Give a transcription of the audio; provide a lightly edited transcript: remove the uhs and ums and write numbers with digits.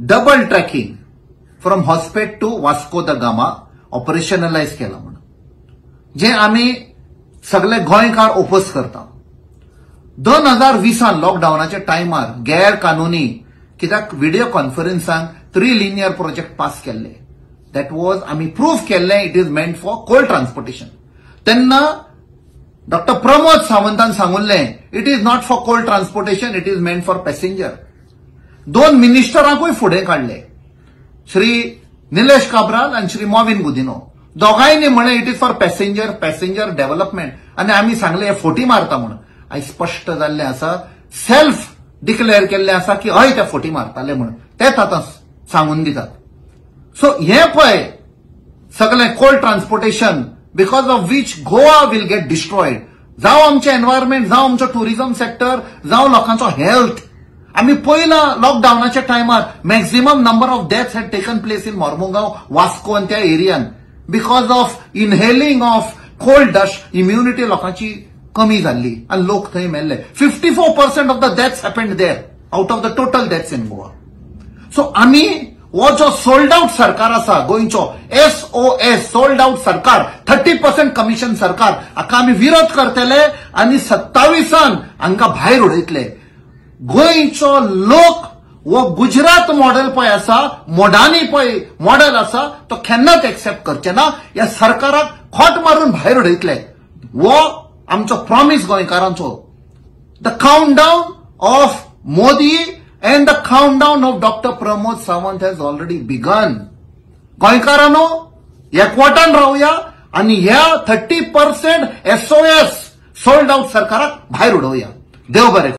Double tracking from Hospet to Vasco da Gama operationalize केला म्हणून जे आम्ही सगळे गोंयकार ओपोज करता. 2020 लॉकडाऊनाच्या टायमार गैर कानुनी कित्याक व्हिडिओ कॉन्फरन्सांक 3 लिनियर प्रोजेक्ट पास केल्ले. दॅट वॉज आम्ही प्रूव्ह केल्ले it is meant for cold transportation. तेन्ना डॉक्टर प्रमोद सावंतान सांगुल्ले it is not for cold transportation, it is meant for passenger. 2 मिनिस्टरांकूय फुडें काढले, श्री निलेश काब्राल आणि श्री मॉविन गुदिनो. दोघांनी म्हणे it is for passenger development. आणि आम्ही सांगले हे फोटी मारता म्हणून. आयज स्पष्ट जाल्ले आसा, सेल्फ डिक्लेअर केल्ले आसा की हय ते फोटी मारताले म्हणून. तेच आतां सांगून दितात. सो हे पळय सगळें cold transportation because of which Goa will get destroyed. जावं आमचे एन्व्हायरमेंट, जावं आमचो टुरिझम सेक्टर, जावं लोकांचो हेल्थ. आम्ही पहिला लॉकडाऊनाच्या टायमार maximum number of deaths had taken place in Mormugao, Vasco आणि त्या एरियान because of inhaling of cold dust. Immunity लोकांची कमी जाल्ली आणि लोक थंय मेल्ले. 54% of the deaths happened there out of the total deaths in Goa. So आम्ही हो जो सोल्ड आउट सरकार आसा गोंयचो, SOS सोल्ड आउट सरकार, 30% कमिशन सरकार, हाका आम्ही विरोध करतले आणि 27 हांकां भायर उडयतले. गोंयचो लोक वो गुजरात मॉडेल पळय आसा, मोडानी पळय मॉडेल आसा, तो केन्नाच एक्सेप्ट करचे ना. ह्या सरकाराक खोट मारून भायर उडयतले. वो आमचो प्रॉमिस गोंयकारांचो. The countdown of Modi and the countdown of Dr. Pramod Sawant has already begun. गोंयकारांनो एकवटान रावया आणि ह्या 30% SOS सोल्ड आउट सरकाराक भायर उडोवया. देव बरें.